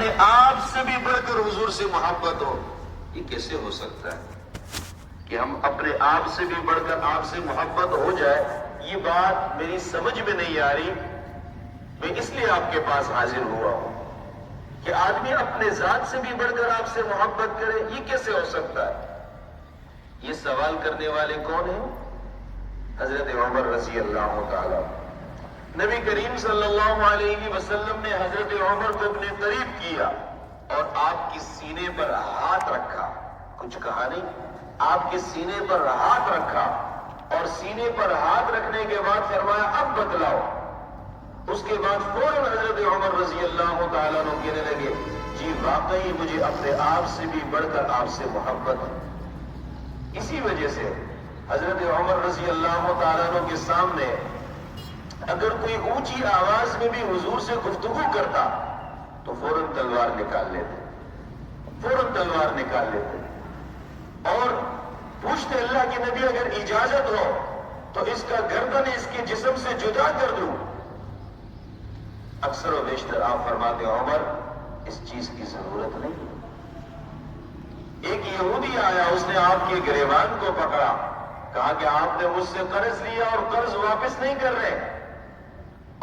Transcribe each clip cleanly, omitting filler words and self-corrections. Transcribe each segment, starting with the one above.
اپنے آپ سے بھی بڑھ کر حضور سے محبت ہو، یہ کیسے ہو سکتا ہے کہ ہم اپنے آپ سے بھی بڑھ کر آپ سے محبت ہو جائے؟ یہ بات میری سمجھ میں نہیں آ رہی. میں اس لیے آپ کے پاس حاضر ہوا ہوں کہ آدمی اپنے ذات سے بھی بڑھ کر آپ سے محبت کرے، یہ کیسے ہو سکتا ہے؟ یہ سوال کرنے والے کون ہیں؟ حضرت عمر رضی اللہ تعالی. نبی کریم صلی اللہ علیہ وسلم نے حضرت عمر کو اپنے قریب کیا اور آپ کی سینے پر ہاتھ رکھا. کچھ کہا نہیں، آپ کے سینے پر ہاتھ رکھا اور سینے پر ہاتھ رکھنے کے بعد فرمایا اب بتلاؤ. اس کے بعد فوراً حضرت عمر رضی اللہ تعالیٰ عنہ کہنے لگے جی واقعی مجھے اپنے آپ سے بھی بڑھ کر آپ سے محبت ہے. اسی وجہ سے حضرت عمر رضی اللہ تعالیٰ عنہ کے سامنے اگر کوئی اونچی آواز میں بھی حضور سے گفتگو کرتا تو فوراً تلوار نکال لیتے، فوراً تلوار نکال لیتے اور پوچھتے اللہ کے نبی اگر اجازت ہو تو اس کا گردن اس کے جسم سے جدا کر دوں. اکثر و بیشتر آپ فرماتے عمر اس چیز کی ضرورت نہیں. ایک یہودی آیا، اس نے آپ کے گریبان کو پکڑا، کہا کہ آپ نے مجھ سے قرض لیا اور قرض واپس نہیں کر رہے،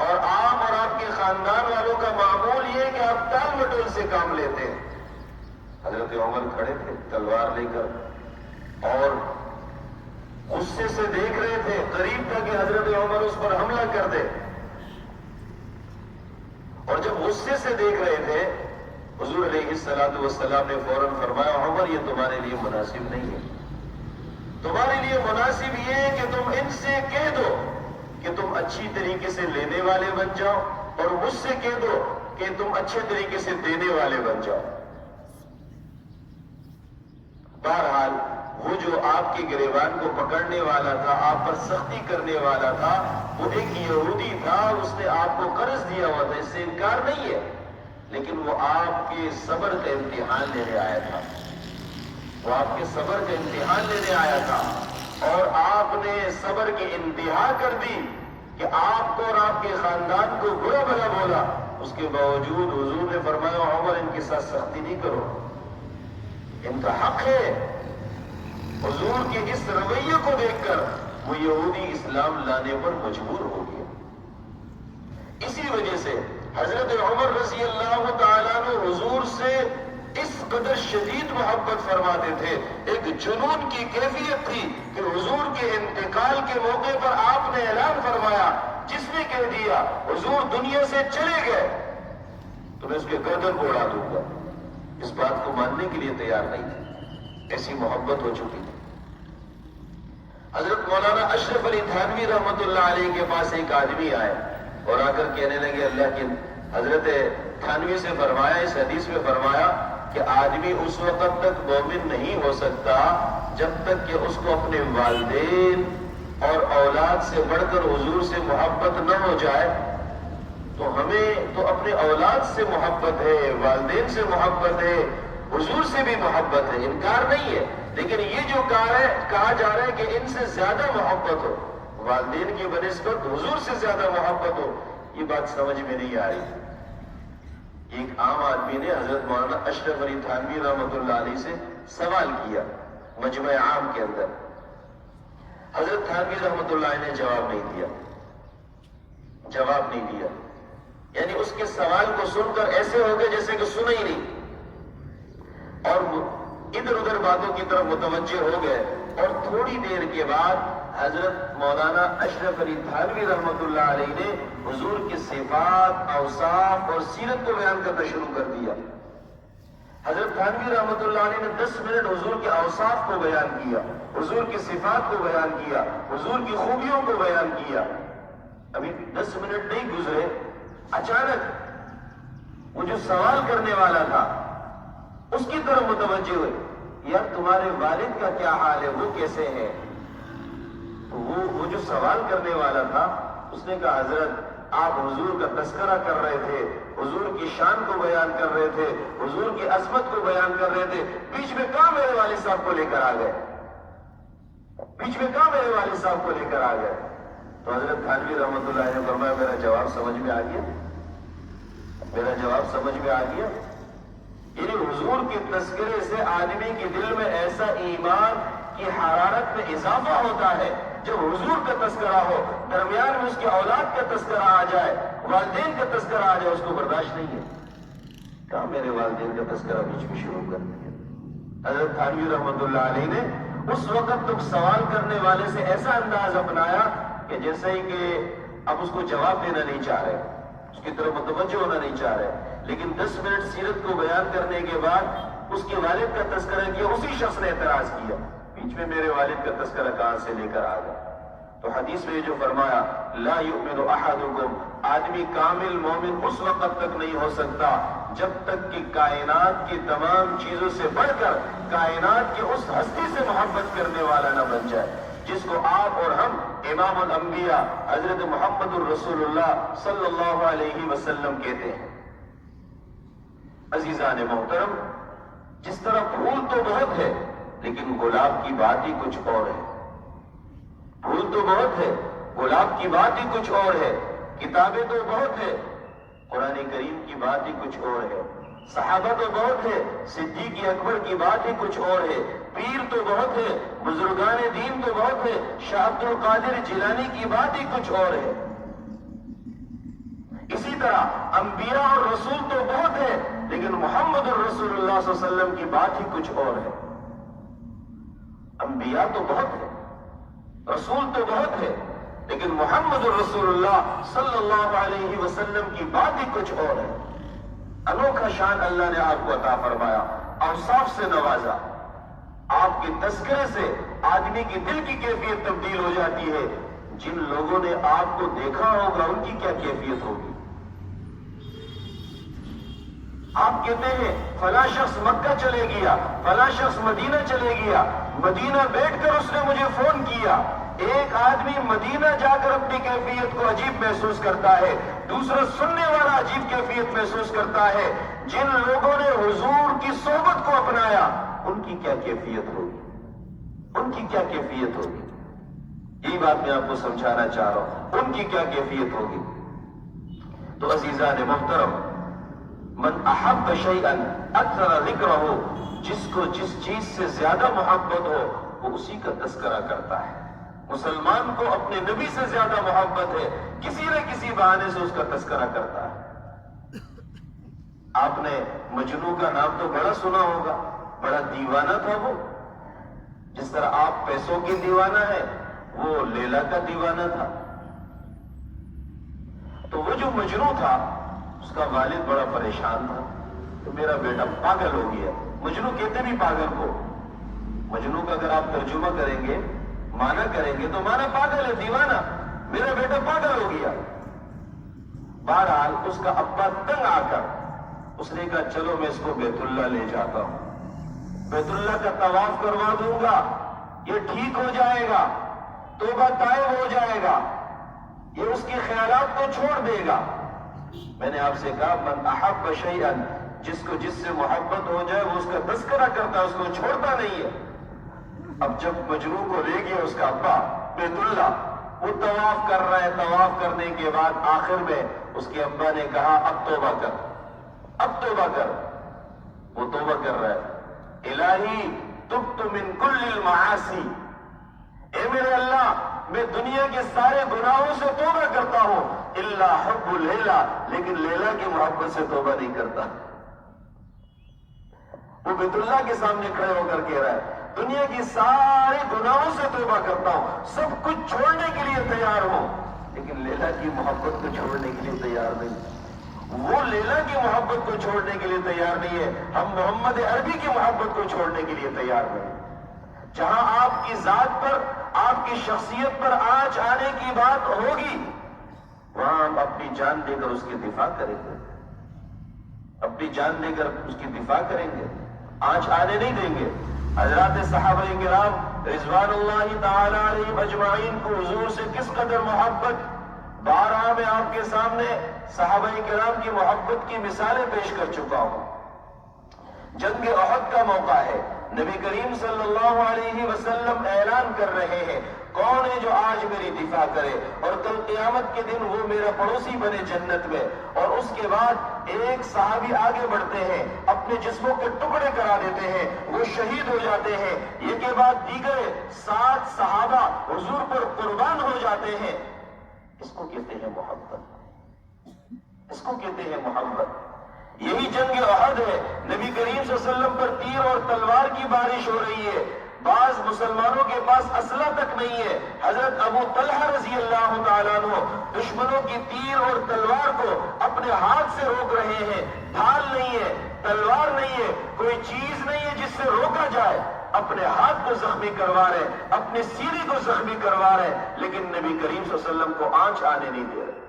اور آپ اور آپ کے خاندان والوں کا معمول یہ ہے کہ آپ ٹال مٹول سے کام لیتے ہیں. حضرت عمر کھڑے تھے تلوار لے کر اور غصے سے دیکھ رہے تھے، قریب تھا کہ حضرت عمر اس پر حملہ کر دے. اور جب غصے سے دیکھ رہے تھے حضور علیہ الصلوۃ والسلام نے فوراً فرمایا عمر یہ تمہارے لیے مناسب نہیں ہے. تمہارے لیے مناسب یہ ہے کہ تم ان سے کہہ دو کہ تم اچھی طریقے سے لینے والے بن جاؤ اور مجھ سے کہہ دو کہ تم اچھے طریقے سے دینے والے بن جاؤ. بہرحال وہ جو آپ کے گریبان کو پکڑنے والا تھا، آپ پر سختی کرنے والا تھا، وہ ایک یہودی تھا اور اس نے آپ کو قرض دیا ہوا تھا، اس سے انکار نہیں ہے، لیکن وہ آپ کے صبر کا امتحان لینے آیا تھا. وہ آپ کے صبر کا امتحان لینے آیا تھا اور آپ نے صبر کی انتہا کر دی کہ آپ کو اور آپ کے خاندان کو برا بھلا بولا. اس کے باوجود حضور نے فرمایا عمر ان کے ساتھ سختی نہیں کرو، ان کا حق ہے. حضور کے اس رویے کو دیکھ کر وہ یہودی اسلام لانے پر مجبور ہو گیا. اسی وجہ سے حضرت عمر رضی اللہ تعالیٰ عنہ حضور سے اس قدر شدید محبت فرماتے تھے. ایک جنون کی کیفیت تھی کہ حضور کے انتقال کے موقع پر آپ نے اعلان فرمایا جس نے کہہ دیا حضور دنیا سے چلے گئے تو میں اس کے گردن کو اڑا دوں گا. اس بات کو ماننے کے لیے تیار نہیں تھے، ایسی محبت ہو چکی تھی. حضرت مولانا اشرف علی تھانوی رحمۃ اللہ علیہ کے پاس ایک آدمی آئے اور آ کر کہنے لگے اللہ کی حضرت تھانوی سے فرمایا، اس حدیث میں فرمایا کہ آدمی اس وقت تک مومن نہیں ہو سکتا جب تک کہ اس کو اپنے والدین اور اولاد سے بڑھ کر حضور سے محبت نہ ہو جائے. تو ہمیں تو اپنے اولاد سے محبت ہے، والدین سے محبت ہے، حضور سے بھی محبت ہے، انکار نہیں ہے، لیکن یہ جو کہا جا رہا ہے کہ ان سے زیادہ محبت ہو، والدین کی بنسبت حضور سے زیادہ محبت ہو، یہ بات سمجھ میں نہیں آ رہی. ایک عام آدمی نے حضرت مولانا اشرف علی تھانوی رحمۃ اللہ علیہ سے سوال کیا مجمع عام کے اندر. حضرت تھانوی رحمۃ اللہ علیہ نے جواب نہیں دیا، یعنی اس کے سوال کو سن کر ایسے ہو گئے جیسے کہ سنا ہی نہیں، اور ادھر ادھر باتوں کی طرف متوجہ ہو گئے. اور تھوڑی دیر کے بعد حضرت مولانا اشرف علی تھانوی رحمۃ اللہ علیہ نے حضور کی صفات، اوصاف اور سیرت کو بیان کرنا شروع کر دیا. حضرت تھانوی رحمۃ اللہ علیہ نے 10 منٹ حضور کے اوصاف کو بیان کیا، حضور کی صفات کو بیان کیا، حضور کی خوبیوں کو بیان کیا. ابھی 10 منٹ نہیں گزرے، اچانک وہ جو سوال کرنے والا تھا اس کی طرف متوجہ ہوئے، یار تمہارے والد کا کیا حال ہے، وہ کیسے ہیں؟ وہ جو سوال کرنے والا تھا اس نے کہا حضرت آپ حضور کا تذکرہ کر رہے تھے، حضور کی شان کو بیان کر رہے تھے، حضور کی عظمت کو بیان کر رہے تھے، بیچ میں کہاں میرے والد صاحب کو لے کر آ گئے، بیچ میں کہاں میرے والد صاحب کو لے کر آ گئے؟ تو حضرت تھانوی رحمۃ اللہ نے فرمایا میرا جواب سمجھ میں آ گیا، میرا جواب سمجھ میں آ گیا. یعنی حضور کے تذکرے سے آدمی کے دل میں ایسا ایمان کی حرارت میں اضافہ ہوتا ہے. جب حضور کا تذکرہ ہو، درمیان میں اس کی اولاد کا تذکرہ آ جائے، والدین کا تذکرہ آ جائے، اس کو برداشت نہیں ہے. کہاں میرے والدین کا تذکرہ بیچ میں شروع کر دیا. حضرت تھانوی رحمۃ اللہ علیہ نے اس وقت تک سوال کرنے والے سے ایسا انداز اپنایا کہ جیسے ہی کہ اب اس کو جواب دینا نہیں چاہ رہے، اس کی طرف متوجہ ہونا نہیں چاہ رہے. لیکن 10 منٹ سیرت کو بیان کرنے کے بعد اس کے والد کا تذکرہ کیا. اسی شخص نے اعتراض کیا، بیچ میں میرے والد کا تذکرہ کہاں سے لے کر آ گیا. تو حدیث میں جو فرمایا لا یؤمن احدکم، آدمی کامل مومن اس وقت تک نہیں ہو سکتا جب تک کہ کائنات کی تمام چیزوں سے بڑھ کر کائنات کی اس ہستی سے محبت کرنے والا نہ بن جائے جس کو آپ اور ہم امام الانبیاء حضرت محمد الرسول اللہ صلی اللہ علیہ وسلم کہتے ہیں. عزیزان محترم، جس طرح پھول تو بہت ہے لیکن گلاب کی بات ہی کچھ اور ہے. پھول تو بہت ہے، گلاب کی بات ہی کچھ اور ہے. کتابیں تو بہت ہے، قرآن کریم کی بات ہی کچھ اور ہے. صحابہ تو بہت ہے، صدیق اکبر کی بات ہی کچھ اور ہے. پیر تو بہت ہے، بزرگان دین تو بہت ہے، شاہ عبد القادر جیلانی کی بات ہی کچھ اور ہے. اسی طرح انبیاء اور رسول تو بہت ہے لیکن محمد الرسول اللہ صلی اللہ علیہ وسلم کی بات ہی کچھ اور ہے. انبیاء تو بہت ہے، رسول تو بہت ہے لیکن محمد الرسول اللہ صلی اللہ علیہ وسلم کی بات ہی کچھ اور ہے. انوکھا شان اللہ نے آپ کو عطا فرمایا، اوصاف سے نوازا. آپ کے تذکرے سے آدمی کی دل کی کیفیت تبدیل ہو جاتی ہے. جن لوگوں نے آپ کو دیکھا ہوگا ان کی کیا کیفیت ہوگی. آپ کہتے ہیں فلاں شخص مکہ چلے گیا، فلاں شخص مدینہ چلے گیا، مدینہ بیٹھ کر اس نے مجھے فون کیا. ایک آدمی مدینہ جا کر اپنی کیفیت کو عجیب محسوس کرتا ہے، دوسرا سننے والا عجیب کیفیت محسوس کرتا ہے. جن لوگوں نے حضور کی صحبت کو اپنایا ان کی کیا کیفیت ہوگی، ان کی کیا کیفیت ہوگی. یہی بات میں آپ کو سمجھانا چاہ رہا ہوں، ان کی کیا کیفیت ہوگی. تو عزیزان محترم، من احب شیئا اکثر ذکرہ، جس کو جس چیز سے زیادہ محبت ہو وہ اسی کا تذکرہ کرتا ہے. مسلمان کو اپنے نبی سے زیادہ محبت ہے، کسی نہ کسی بہانے سے اس کا تذکرہ کرتا ہے. آپ نے مجنو کا نام تو بڑا سنا ہوگا، بڑا دیوانہ تھا وہ. جس طرح آپ پیسوں کی دیوانہ ہے وہ لیلا کا دیوانہ تھا. تو وہ جو مجنو تھا اس کا والد بڑا پریشان تھا تو میرا بیٹا پاگل ہو گیا. مجنو کہتے بھی پاگل کو. مجنو کا اگر آپ ترجمہ کریں گے، مانا کریں گے تو مانا پاگل ہے، دیوانہ. میرا بیٹا پاگل ہو گیا. بہرحال اس کا ابا تنگ آ کر اس نے کہا چلو میں اس کو بیت اللہ لے جاتا ہوں، بیت اللہ کا طواف کروا دوں گا، یہ ٹھیک ہو جائے گا، توبہ طائب ہو جائے گا، یہ اس کے خیالات کو چھوڑ دے گا. میں نے آپ سے کہا من احب شیئا، جس کو جس سے محبت ہو جائے وہ اس کا تذکرہ کرتا ہے، اس کو چھوڑتا نہیں ہے. اب جب مجنو کو لے گیا اس کا ابا بیت اللہ، وہ طواف کر رہا ہے. طواف کرنے کے بعد آخر میں اس کے ابا نے کہا اب توبہ کر، اب توبہ کر. وہ توبہ کر رہا ہے. الہی تبت من کل المعاصی، اے میرے اللہ میں دنیا کے سارے گناہوں سے توبہ کرتا ہوں الا حب لیلا، لیکن لیلا کی محبت سے توبہ نہیں کرتا. وہ بیت اللہ کے سامنے کھڑے ہو کر کہہ رہا ہے دنیا کی سارے گناہوں سے توبہ کرتا ہوں، سب کچھ چھوڑنے کے لیے تیار ہوں، لیکن لیلا کی محبت کو چھوڑنے کے لیے تیار نہیں. وہ لیلا کی محبت کو چھوڑنے کے لیے تیار نہیں ہے، ہم محمد عربی کی محبت کو چھوڑنے کے لیے تیار نہیں. جہاں آپ کی ذات پر، آپ کی شخصیت پر آنچ آنے کی بات ہوگی وہاں ہم اپنی جان دے کر اس کی دفاع کریں گے، اپنی جان دے کر اس کی دفاع کریں گے، آنچ آنے نہیں دیں گے. حضرات صحابہ کرام رضوان اللہ تعالی علیہم اجمعین کو حضور سے کس قدر محبت. بارہا میں آپ کے سامنے صحابہ کرام کی محبت کی مثالیں پیش کر چکا ہوں. جنگ احد کا موقع ہے، نبی کریم صلی اللہ علیہ وسلم اعلان کر رہے ہیں کون ہے جو آج میری دفاع کرے اور کل قیامت کے دن وہ میرا پڑوسی بنے جنت میں. اور اس کے بعد ایک صحابی آگے بڑھتے ہیں، اپنے جسموں کے ٹکڑے کرا دیتے ہیں، وہ شہید ہو جاتے ہیں. یہ کے بعد دیگر 7 صحابہ حضور پر قربان ہو جاتے ہیں. اس کو کہتے ہیں محبت، اس کو کہتے ہیں محبت. یہی جنگ احد ہے. نبی کریم صلی اللہ علیہ وسلم پر تیر اور تلوار کی بارش ہو رہی ہے. بعض مسلمانوں کے پاس اسلحہ تک نہیں ہے. حضرت ابو طلحہ رضی اللہ تعالیٰ عنہ دشمنوں کی تیر اور تلوار کو اپنے ہاتھ سے روک رہے ہیں. ڈھال نہیں ہے، تلوار نہیں ہے، کوئی چیز نہیں ہے جس سے روکا جائے. اپنے ہاتھ کو زخمی کروا رہے، اپنے سینے کو زخمی کروا رہے، لیکن نبی کریم صلی اللہ علیہ وسلم کو آنچ آنے نہیں دے رہے.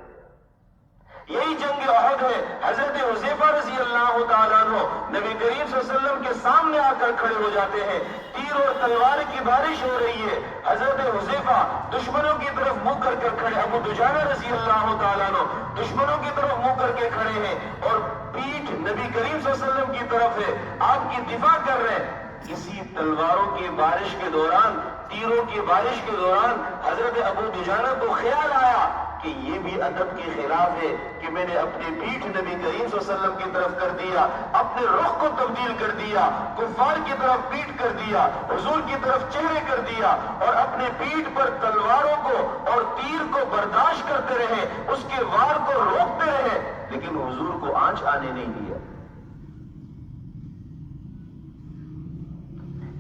یہی جنگ احد ہے. حضرت حذیفہ رضی اللہ تعالیٰ عنہ نبی کریم صلی اللہ علیہ وسلم کے سامنے آ کر کھڑے ہو جاتے ہیں. تیر اور تلوار کی بارش ہو رہی ہے. حضرت حذیفہ دشمنوں کی طرف منہ کر کھڑے، ابو دجانہ رضی اللہ تعالیٰ عنہ دشمنوں کی طرف منہ کر کے کھڑے ہیں اور پیٹھ نبی کریم صلی اللہ علیہ وسلم کی طرف ہے، آپ کی دفاع کر رہے ہیں. اسی تلواروں کی بارش کے دوران، تیروں کی بارش کے دوران حضرت ابو دجانہ کو خیال آیا کہ یہ بھی ادب کے خلاف ہے کہ میں نے اپنی پیٹھ نبی کریم صلی اللہ علیہ وسلم کی طرف کر دیا، اپنے رخ کو تبدیل کر دیا، کفار کی طرف پیٹھ کر دیا، حضور کی طرف چہرے کر دیا اور اپنے پیٹھ پر تلواروں کو اور تیر کو برداشت کرتے رہے، اس کے وار کو روکتے رہے، لیکن حضور کو آنچ آنے نہیں دیا.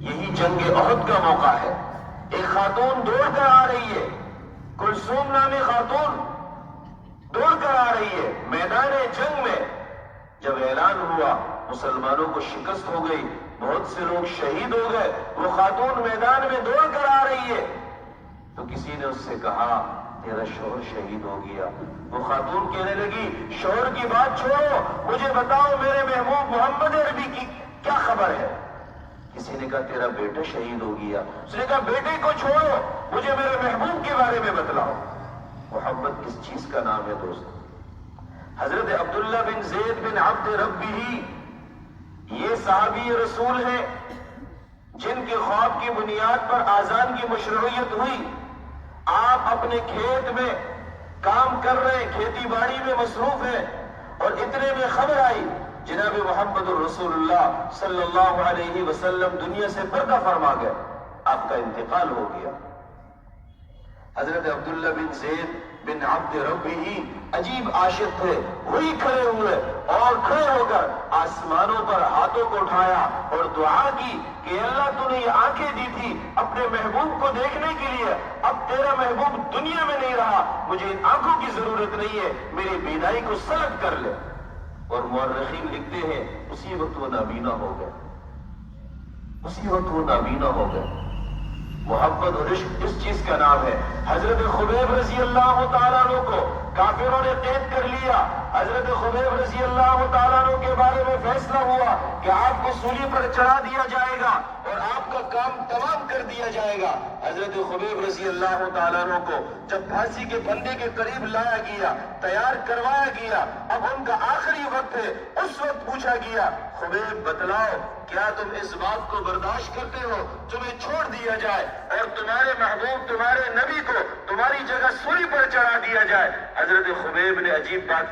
یہی جنگ احد کا موقع ہے. ایک خاتون دوڑ کر آ رہی ہے، کلثوم نامی خاتون دوڑ کر آ رہی ہے میدان جنگ میں. جب اعلان ہوا مسلمانوں کو شکست ہو گئی، بہت سے لوگ شہید ہو گئے، وہ خاتون میدان میں دوڑ کر آ رہی ہے تو کسی نے اس سے کہا تیرا شوہر شہید ہو گیا. وہ خاتون کہنے لگی شوہر کی بات چھوڑو، مجھے بتاؤ میرے محبوب محمد عربی کی کیا خبر ہے. کسی نے کہا تیرا بیٹا شہید ہو گیا. اس نے کہا بیٹے کو چھوڑو، مجھے میرے محبوب کے بارے میں بتلاؤ. محبت کس چیز کا نام ہے دوستو؟ حضرت عبداللہ بن زید بن عبد ربہ یہ صحابی رسول ہیں جن کے خواب کی بنیاد پر آذان کی مشروعیت ہوئی. آپ اپنے کھیت میں کام کر رہے ہیں، کھیتی باڑی میں مصروف ہیں اور اتنے میں خبر آئی جناب محمد الرسول اللہ صلی اللہ علیہ وسلم دنیا سے پردہ فرما گئے، آپ کا انتقال ہو گیا. حضرت عبداللہ بن زید بن عبد ربہ عجیب عاشق تھے، وہی کھڑے ہوئے اور کھڑے ہو کر آسمانوں پر ہاتھوں کو اٹھایا اور دعا کی کہ اللہ تو نے یہ آنکھیں دی تھی اپنے محبوب کو دیکھنے کے لیے، اب تیرا محبوب دنیا میں نہیں رہا، مجھے ان آنکھوں کی ضرورت نہیں ہے، میری بینائی کو سلب کر لے. اور مورخین لکھتے ہیں اسی وقت وہ نابینا ہو گئے، اسی وقت وہ نابینا ہو گئے. محبت اور عشق اس چیز کا نام ہے. حضرت خبیب رضی اللہ تعالیٰ عنہ کو کافروں نے قید کر لیا. حضرت خبیب رضی اللہ تعالیٰ عنہ کے بارے میں فیصلہ ہوا کہ آپ کو سولی پر چڑھا دیا جائے گا اور آپ کا کام تمام کر دیا جائے گا. حضرت خبیب رضی اللہ تعالیٰ عنہ کو جب پھانسی کے پھندے کے قریب لایا گیا، تیار کروایا گیا، اب ان کا آخری وقت ہے، اس وقت پوچھا گیا خبیب بتلاؤ کیا تم اس بات کو برداشت کرتے ہو تمہیں چھوڑ دیا جائے اور تمہارے محبوب تمہارے نبی کو تمہاری جگہ سولی پر چڑھا دیا جائے؟ حضرت خبیب نے عجیب بات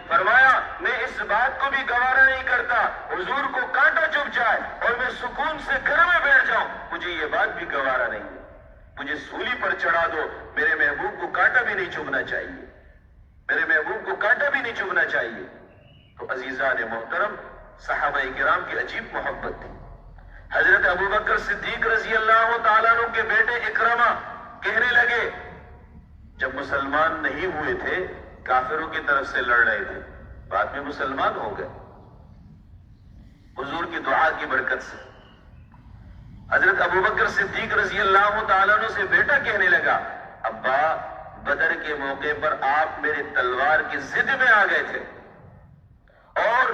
فرمایا میں اس بات کو بھی گوارا نہیں کرتا حضور کو کانٹا چبھ جائے اور میں سکون سے گھر میں بیٹھ جاؤں، مجھے یہ بات بھی گوارا نہیں ہے، مجھے سولی پر چڑھا دو، میرے محبوب کو کانٹا بھی نہیں چبھنا چاہیے، میرے محبوب کو کانٹا بھی نہیں چبھنا چاہیے. تو عزیزان محترم، صحابہ کرام کی عجیب محبت تھی. حضرت ابوبکر صدیق رضی اللہ تعالیٰ عنہ کے بیٹے اکرمہ کہنے لگے جب مسلمان نہیں ہوئے تھے کافروں کی طرف سے لڑ رہے تھے، بعد میں مسلمان ہو گئے حضور کی دعا کی برکت سے. حضرت ابوبکر صدیق رضی اللہ تعالیٰ عنہ سے بیٹا کہنے لگا ابا بدر کے موقع پر آپ میری تلوار کی ضد میں آ گئے تھے اور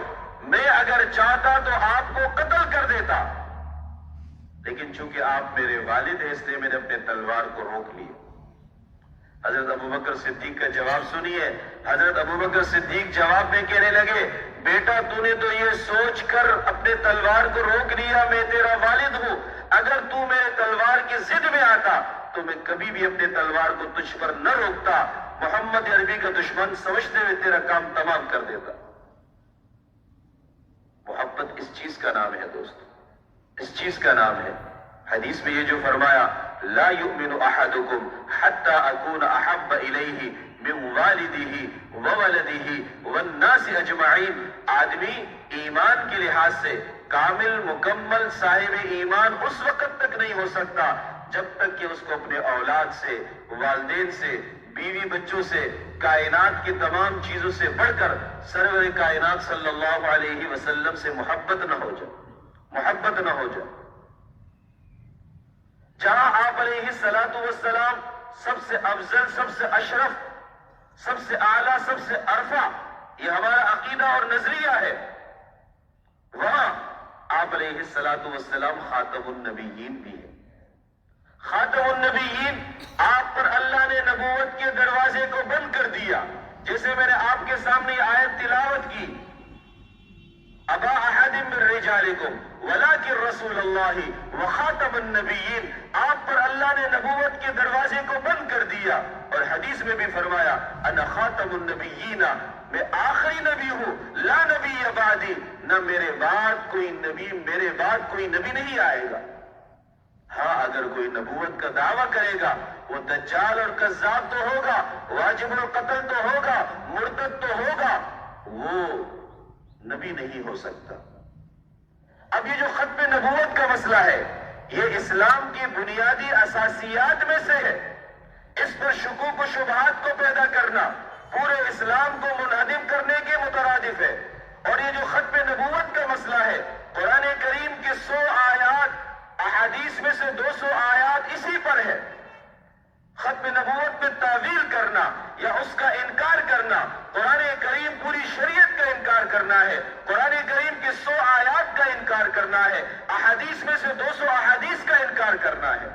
میں اگر چاہتا تو آپ کو قتل کر دیتا، لیکن چونکہ آپ میرے والد ہیں اس لیے میں نے اپنے تلوار کو روک لی. حضرت ابوبکر صدیق کا جواب سنیے. حضرت ابوبکر صدیق جواب میں کہنے لگے بیٹا تو نے تو یہ سوچ کر اپنے تلوار کو روک لیا میں تیرا والد ہوں، اگر تو میرے تلوار کی ضد میں آتا تو میں کبھی بھی اپنے تلوار کو تجھ پر نہ روکتا، محمد عربی کا دشمن سمجھتے ہوئے تیرا کام تمام کر دیتا۔ محبت اس چیز کا نام ہے دوستو، اس چیز کا نام ہے۔ حدیث میں یہ جو فرمایا لا یؤمن احدکم حتی اکون احب الیہ من والدہ وولدہ والناس اجمعین، آدمی ایمان کے لحاظ سے کامل مکمل صاحب ایمان اس وقت تک نہیں ہو سکتا جب تک کہ اس کو اپنے اولاد سے، والدین سے، بیوی بچوں سے، کائنات کی تمام چیزوں سے بڑھ کر سرور کائنات صلی اللہ علیہ وسلم سے محبت نہ ہو جائے، محبت نہ ہو جائے۔ جہاں آپ علیہ الصلوۃ والسلام سب سے افضل، سب سے اشرف، سب سے اعلیٰ، سب سے ارفع، یہ ہمارا عقیدہ اور نظریہ ہے، وہاں آپ علیہ الصلوۃ والسلام خاتم النبیین بھی ہے۔ خاتم النبیین، آپ پر اللہ نے نبوت کے دروازے کو بند کر دیا، جیسے میں نے آپ کے سامنے یہ آیت تلاوت کی، ابا احد من رجالکم ولکن رسول اللہ وخاتم النبیین، آپ پر اللہ نے نبوت کے دروازے کو بند کر دیا، اور حدیث میں بھی فرمایا انا خاتم النبیین، میں آخری نبی ہوں، لا نبی بعدی، نہ میرے بعد کوئی نبی، میرے بعد کوئی نبی نہیں آئے گا۔ ہاں اگر کوئی نبوت کا دعویٰ کرے گا وہ دجال اور کذاب تو ہوگا، واجب القتل تو ہوگا، مرتد تو ہوگا، وہ نبی نہیں ہو سکتا۔ اب یہ جو ختم نبوت کا مسئلہ ہے یہ اسلام کی بنیادی اساسیات میں سے ہے، اس پر شکوک و شبہات کو پیدا کرنا پورے اسلام کو منہدم کرنے کے مترادف ہے۔ اور یہ جو ختم نبوت کا مسئلہ ہے، قرآن کریم کے 100 آیات، احادیث میں سے 200 آیات اسی پر ہے۔ ختم نبوت میں تعویل کرنا یا اس کا انکار کرنا، قرآن کریم پوری شریعت کا انکار کرنا ہے، قرآن کریم کی 100 آیات کا انکار کرنا ہے، احادیث میں سے 200 احادیث کا انکار کرنا ہے۔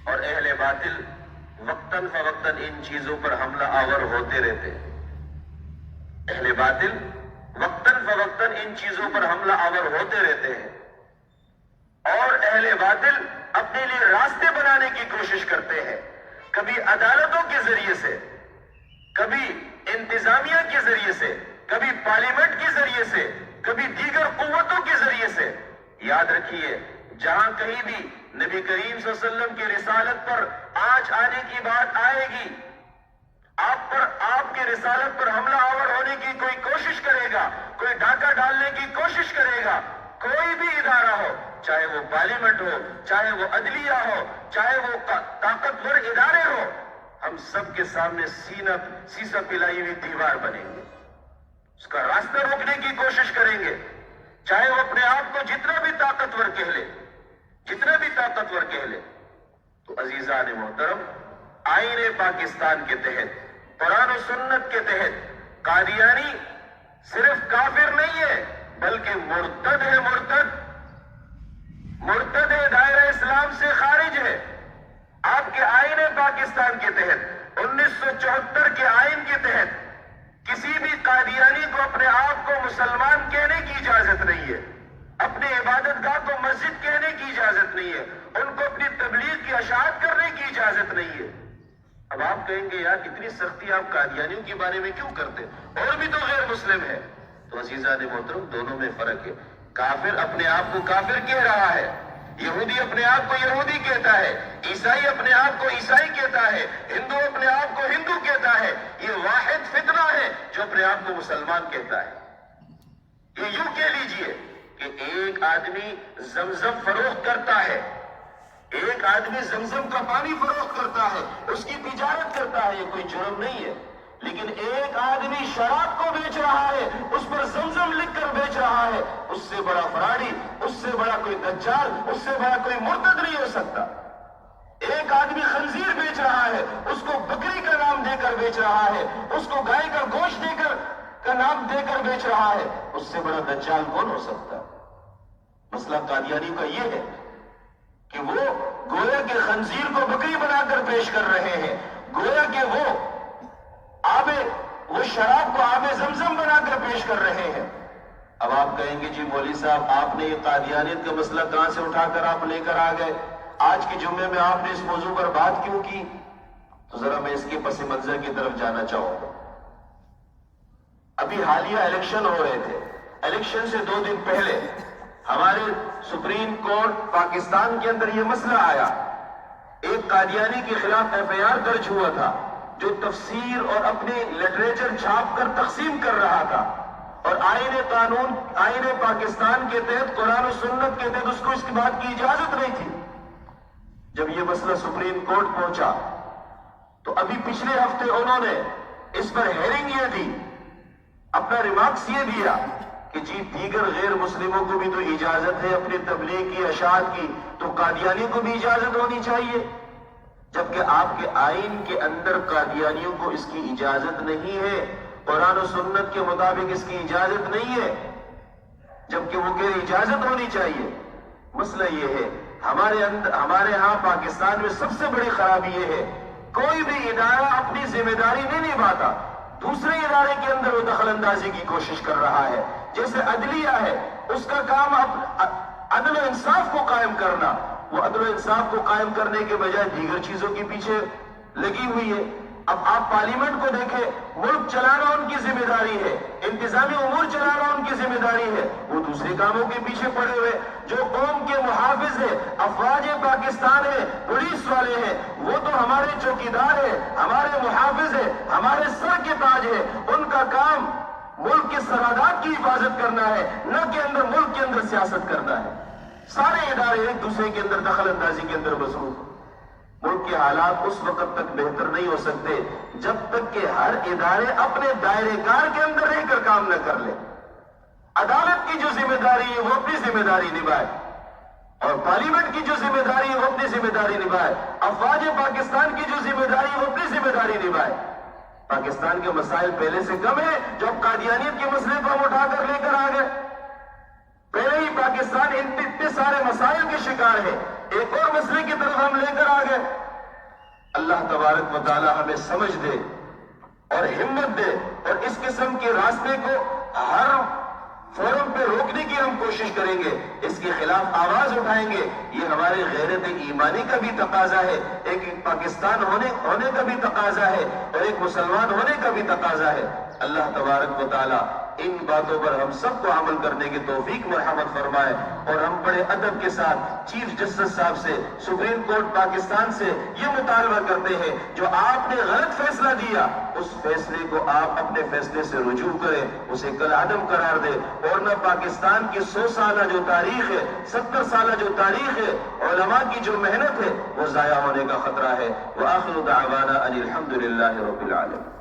اور اہل باطل وقتاً فوقتاً ان چیزوں پر حملہ آور ہوتے رہتے ہیں، اہل باطل وقتاً فوقتاً ان چیزوں پر حملہ آور ہوتے رہتے ہیں، اور اہل باطل اپنے لیے راستے بنانے کی کوشش کرتے ہیں، کبھی عدالتوں کے ذریعے سے، کبھی انتظامیہ کے ذریعے سے، کبھی پارلیمنٹ کے ذریعے سے، کبھی دیگر قوتوں کے ذریعے سے۔ یاد رکھیے جہاں کہیں بھی نبی کریم صلی اللہ علیہ وسلم کی رسالت پر آنچ آنے کی بات آئے گی، آپ کے رسالت پر حملہ آور ہونے کی کوئی کوشش کرے گا، کوئی ڈاکہ ڈالنے کی کوشش کرے گا، کوئی بھی ادارہ ہو، چاہے وہ پارلیمنٹ ہو، چاہے وہ عدلیہ ہو، چاہے وہ طاقتور ادارے ہو، ہم سب کے سامنے سیسا پلائی ہوئی دیوار بنیں گے، اس کا راستہ روکنے کی کوشش کریں گے، چاہے وہ اپنے آپ کو جتنا بھی طاقتور کہہ لے، جتنا بھی طاقتور کہہ لے۔ تو عزیزان محترم، آئین پاکستان کے تحت، قرآن و سنت کے تحت، قادیانی صرف کافر نہیں ہے بلکہ مرتد ہے، مرتد ہے، دائرہ اسلام سے خارج ہے۔ آپ کے آئین پاکستان کے تحت، 1974 کے آئین کے تحت کسی بھی قادیانی کو اپنے آپ کو مسلمان کہنے کی اجازت نہیں ہے، اپنے عبادت گاہ کو مسجد کہنے کی اجازت نہیں ہے، ان کو اپنی تبلیغ کی اشاعت کرنے کی اجازت نہیں ہے۔ اب آپ کہیں گے یار اتنی سختی آپ قادیانیوں کے بارے میں کیوں کرتے، اور بھی تو غیر مسلم ہے۔ تو عزیزان محترم، دونوں میں فرق ہے۔ کافر اپنے آپ کو کافر کہہ رہا ہے، یہودی اپنے آپ کو یہودی کہتا ہے، عیسائی اپنے آپ کو عیسائی کہتا ہے، ہندو اپنے آپ کو ہندو کہتا ہے۔ یہ واحد فتنہ ہے جو اپنے آپ کو مسلمان کہتا ہے۔ یہ یوں کہہ لیجئے کہ ایک آدمی زمزم فروخت کرتا ہے، ایک آدمی زمزم کا پانی فروخت کرتا ہے، اس کی تجارت کرتا ہے، یہ کوئی جرم نہیں ہے۔ لیکن ایک آدمی شراب کو بیچ رہا ہے، اس پر زمزم لکھ کر بیچ رہا ہے، اس سے بڑا فراڈی، اس سے بڑا کوئی دجال، اس سے بڑا کوئی مرتد نہیں ہو سکتا۔ ایک آدمی خنزیر بیچ رہا ہے، اس کو بکری کا نام دے کر بیچ رہا ہے، اس کو گائے کا گوشت دے کر کا نام دے کر بیچ رہا ہے، اس سے بڑا دجال کون ہو سکتا؟ مسئلہ قادیانی کا یہ ہے کہ وہ گویا کے خنزیر کو بکری بنا کر پیش کر رہے ہیں، گویا کہ وہ شراب کو آب زمزم بنا کر پیش کر رہے ہیں۔ اب آپ کہیں گے جی مولوی صاحب آپ نے یہ قادیانیت کا مسئلہ کہاں سے اٹھا کر آپ لے کر آ گئے؟ آج کے جمعے میں آپ نے اس موضوع پر بات کیوں کی؟ تو ذرا میں اس کے پس منظر کی طرف جانا چاہوں گا۔ ابھی حالیہ الیکشن ہو رہے تھے، الیکشن سے 2 دن پہلے ہمارے سپریم کورٹ پاکستان کے اندر یہ مسئلہ آیا، ایک قادیانی کے خلاف FIR درج ہوا تھا جو تفسیر اور اپنے لٹریچر چھاپ کر تقسیم کر رہا تھا، اور آئین پاکستان کے تحت، قرآن و سنت کے تحت اس کو اس کی بات کی اجازت نہیں تھی۔ جب یہ مسئلہ سپریم کورٹ پہنچا تو ابھی پچھلے ہفتے انہوں نے اس پر ہیئرنگ یہ دی، اپنا ریمارکس یہ دیا کہ جی دیگر غیر مسلموں کو بھی تو اجازت ہے اپنی تبلیغ کی، اشاعت کی، تو قادیانی کو بھی اجازت ہونی چاہیے، جبکہ آپ کے آئین کے اندر قادیانیوں کو اس کی اجازت نہیں ہے، قرآن و سنت کے مطابق اس کی اجازت نہیں ہے، جبکہ وہ کہہ رہے اجازت ہونی چاہیے۔ مسئلہ یہ ہے ہمارے ہاں پاکستان میں سب سے بڑی خرابی یہ ہے، کوئی بھی ادارہ اپنی ذمہ داری نہیں نبھاتا، دوسرے ادارے کے اندر وہ دخل اندازی کی کوشش کر رہا ہے۔ جیسے عدلیہ ہے، اس کا کام عدل و انصاف کو قائم کرنا، وہ عدل و انصاف کو قائم کرنے کے بجائے دیگر چیزوں کے پیچھے لگی ہوئی ہے۔ اب آپ پارلیمنٹ کو دیکھیں، ملک چلانا ان کی ذمہ داری ہے، انتظامی امور چلانا ان کی ذمہ داری ہے، وہ دوسرے کاموں کے پیچھے پڑے ہوئے۔ جو قوم کے محافظ ہیں، افواج پاکستان ہے، پولیس والے ہیں، وہ تو ہمارے چوکیدار ہیں، ہمارے محافظ ہیں، ہمارے سر کے تاج ہیں، ان کا کام ملک کے سرحدات کی حفاظت کرنا ہے، نہ کہ ملک کے اندر سیاست کرنا ہے۔ سارے ادارے ایک دوسرے کے اندر دخل اندازی کے اندر مصروف ہیں۔ ملک کے حالات اس وقت تک بہتر نہیں ہو سکتے جب تک کہ ہر ادارے اپنے دائرے کار کے اندر رہ کر کام نہ کر لے۔ عدالت کی جو ذمہ داری ہے وہ اپنی ذمہ داری نبھائے، اور پارلیمنٹ کی جو ذمہ داری ہے وہ اپنی ذمہ داری نبھائے، افواج پاکستان کی جو ذمہ داری ہے وہ اپنی ذمہ داری نبھائے۔ پاکستان کے مسائل پہلے سے کم ہیں جو اب قادیانیت کے مسئلے کو ہم اٹھا کر لے کر آ گئے۔ پہلے ہی پاکستان اتنے سارے مسائل کے شکار ہے، ایک اور مسئلے کی طرف ہم لے کر آ گئے۔ اللہ تبارک و تعالی ہمیں سمجھ دے اور ہمت دے، اور اس قسم کے راستے کو ہر فورم پہ روکنے کی ہم کوشش کریں گے، اس کے خلاف آواز اٹھائیں گے۔ یہ ہمارے غیرت ایمانی کا بھی تقاضا ہے، ایک پاکستان ہونے کا بھی تقاضا ہے، اور ایک مسلمان ہونے کا بھی تقاضا ہے۔ اللہ تبارک و تعالی ان باتوں پر ہم سب کو عمل کرنے کی توفیق مرحمت فرمائے، اور ہم بڑے ادب کے ساتھ چیف جسٹس صاحب سے، سپریم کورٹ پاکستان سے یہ مطالبہ کرتے ہیں، جو آپ نے غلط فیصلہ دیا اس فیصلے کو آپ اپنے فیصلے سے رجوع کریں، اسے کالعدم قرار دیں، اور نہ پاکستان کی 100 سالہ جو تاریخ ہے، 70 سالہ جو تاریخ ہے، علماء کی جو محنت ہے، وہ ضائع ہونے کا خطرہ ہے۔ وآخر دعوانا ان الحمد للہ رب العالمین۔